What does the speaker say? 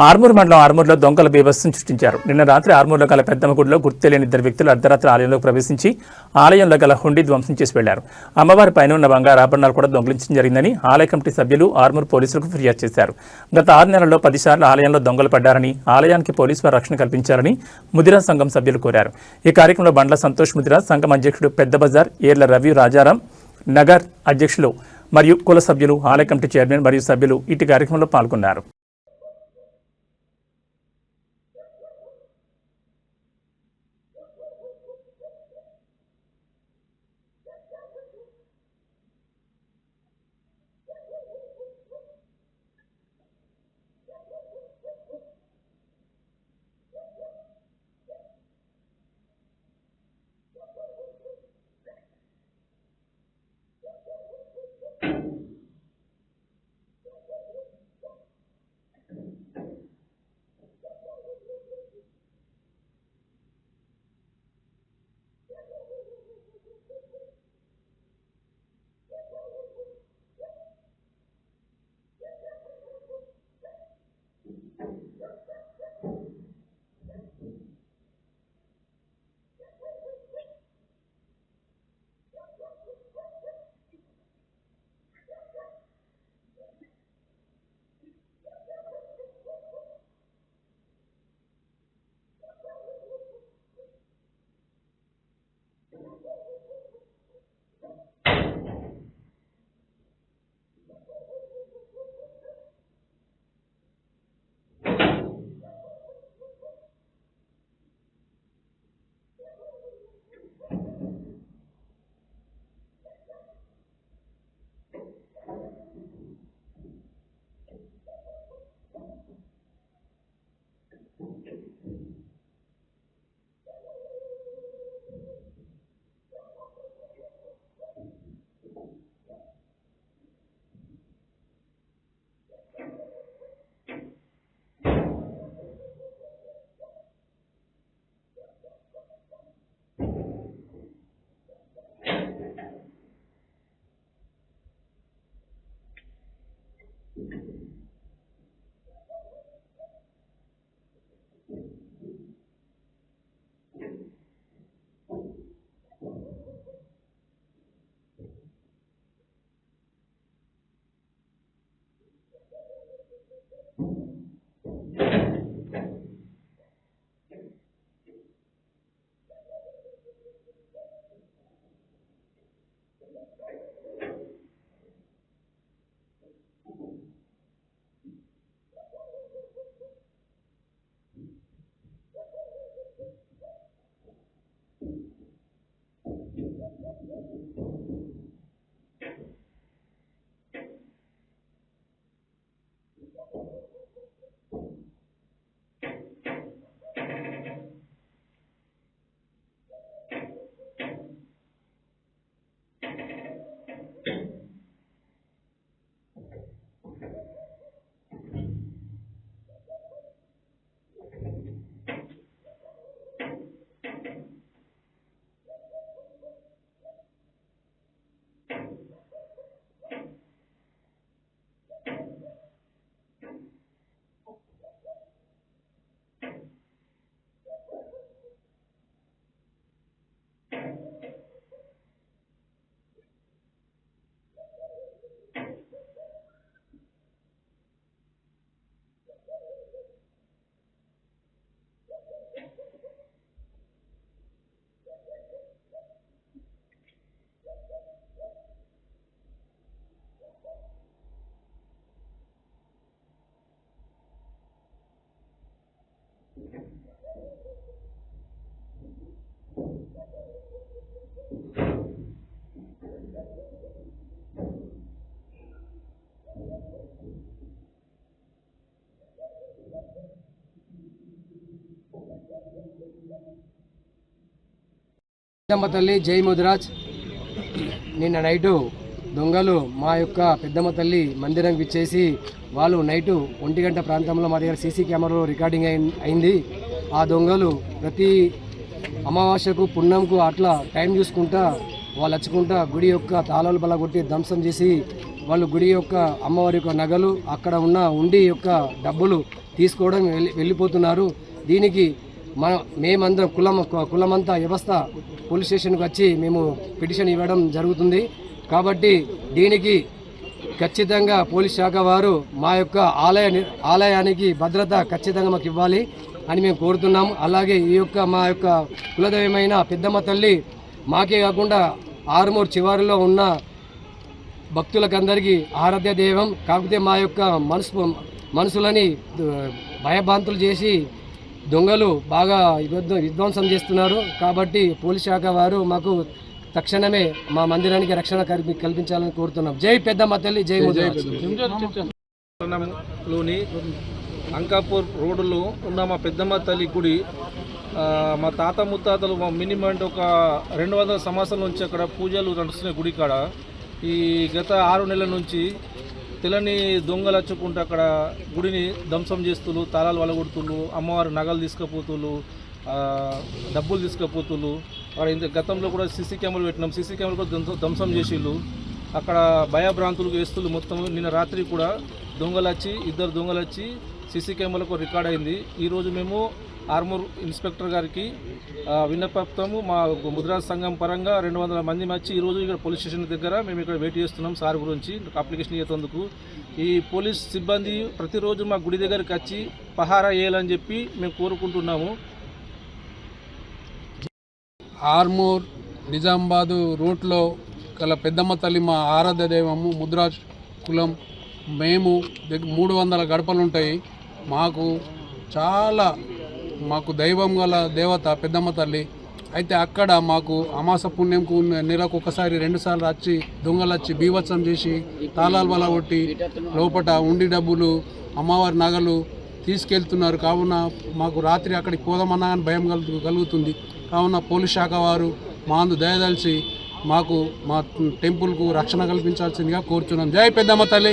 ఆర్మూర్ మండలం ఆర్మూర్లో దొంగల బీభత్సం సృష్టించారు. నిన్న రాత్రి ఆర్మూర్లో గల పెద్దమ్మ గుడిలో గుర్తు తెలియని ఇద్దరు వ్యక్తులు అర్ధరాత్రి ఆలయంలోకి ప్రవేశించి ఆలయంలో గల హుండీ ధ్వంసం చేసి వెళ్లారు. అమ్మవారి పైన ఉన్న బంగారు ఆభరణాలు కూడా దొంగిలించడం జరిగిందని ఆలయ కమిటీ సభ్యులు ఆర్మూర్ పోలీసులకు ఫిర్యాదు చేశారు. గత 6 నెలల్లో 10 సార్లు ఆలయంలో దొంగలు పడ్డారని, ఆలయానికి పోలీసు వారు రక్షణ కల్పించాలని ముదిరా సంఘం సభ్యులు కోరారు. ఈ కార్యక్రమంలో బండ్ల సంతోష్ ముదిరా, సంఘం అధ్యక్షుడు పెద్ద బజార్, ఏర్ల రవి రాజారాం, నగర్ అధ్యక్షులు మరియు కుల సభ్యులు, ఆలయ కమిటీ చైర్మన్ మరియు సభ్యులు ఇటు కార్యక్రమంలో పాల్గొన్నారు. పెద్దమ్మ తల్లి జై ముదిరాజ్. నిన్న నైటు దొంగలు మా యొక్క పెద్దమ్మ తల్లి మందిరంకి ఇచ్చేసి వాళ్ళు నైటు 1 గంట ప్రాంతంలో మా దగ్గర సీసీ కెమెరాలో రికార్డింగ్ అయింది. ఆ దొంగలు ప్రతి అమావాస్యకు పుణ్యంకు అట్లా టైం చూసుకుంటా వాళ్ళు వచ్చుకుంటా గుడి యొక్క తాళాలు బలగొట్టి ధ్వంసం చేసి వాళ్ళు గుడి యొక్క అమ్మవారి యొక్క నగలు, అక్కడ ఉన్న ఉండి యొక్క డబ్బులు తీసుకోవడం వెళ్ళిపోతున్నారు. దీనికి మేమందరం కులమంతా వ్యవస్థ పోలీస్ స్టేషన్కి వచ్చి మేము పిటిషన్ ఇవ్వడం జరుగుతుంది. కాబట్టి దీనికి ఖచ్చితంగా పోలీస్ శాఖ వారు మా యొక్క ఆలయానికి భద్రత ఖచ్చితంగా మాకు ఇవ్వాలి అని మేము కోరుతున్నాము. అలాగే మా యొక్క కులదైవమైన పెద్దమ్మ తల్లి మాకే కాకుండా ఆరుమూరు చివరిలో ఉన్న భక్తులకందరికీ ఆరాధ్య దైవం. కాకపోతే మా యొక్క మనసులని భయభ్రాంతులు చేసి దొంగలు బాగా విధ్వంసం చేస్తున్నారు. కాబట్టి పోలీస్ శాఖ వారు మాకు తక్షణమే మా మందిరానికి రక్షణ కల్పించాలని కోరుతున్నాం. జై పెద్దమ్మ తల్లి, జై లోని అంకాపూర్ రోడ్డులో ఉన్న మా పెద్దమ్మ తల్లి గుడి మా తాత ముత్తాతలు మినిమం అంటే ఒక 200 సంవత్సరాల నుంచి అక్కడ పూజలు నడుస్తున్నాయి గుడి కాడ. ఈ గత 6 నెలల నుంచి తెలని దొంగలు వచ్చుకుంటూ అక్కడ గుడిని ధ్వంసం చేస్తులు, తాళాలు వలగొడుతులు, అమ్మవారి నగలు తీసుకుపోతులు, డబ్బులు తీసుకుపోతులు. అక్కడ ఇంత గతంలో కూడా సీసీ కెమెరాలు పెట్టినాం, సీసీ కెమెరాలు కూడా ధ్వంసం చేసిళ్ళు. అక్కడ భయభ్రాంతులు వేస్తులు. మొత్తం నిన్న రాత్రి కూడా ఇద్దరు దొంగలు వచ్చి సీసీ కెమెరాలకు రికార్డ్ అయింది. ఈరోజు మేము ఆర్మూర్ ఇన్స్పెక్టర్ గారికి విన్నపడతాము. మా ముద్రాజ్ సంఘం పరంగా 200 మంది వచ్చి ఈరోజు ఇక్కడ పోలీస్ స్టేషన్ దగ్గర మేము ఇక్కడ వెయిట్ చేస్తున్నాం సార్ గురించి అప్లికేషన్ ఇచ్చేందుకు. ఈ పోలీస్ సిబ్బంది ప్రతిరోజు మా గుడి దగ్గరికి వచ్చి పహారా వేయాలని చెప్పి మేము కోరుకుంటున్నాము. ఆర్మూర్ నిజామాబాదు రూట్లో గల పెద్దమ్మ తల్లి మా ఆరాధ్య దైవము. ముద్రాజ్ కులం మేము 300 గడపలు ఉంటాయి. మాకు దైవం గల దేవత పెద్దమ్మ తల్లి. అయితే అక్కడ మాకు అమాస పుణ్యంకు నెలకు ఒకసారి 2 సార్లు వచ్చి దొంగలు వచ్చి బీభత్సం చేసి తాళాలు వల కొట్టి లోపల ఉండి డబ్బులు, అమ్మవారి నగలు తీసుకెళ్తున్నారు. కావున మాకు రాత్రి అక్కడికి పోదామన్నా కానీ భయం కలుగుతుంది. కావున పోలీస్ శాఖ వారు మా అందు దయదలిచి మాకు మా టెంపుల్కు రక్షణ కల్పించాల్సిందిగా కోరుచున్నాం. జై పెద్దమ్మ తల్లి.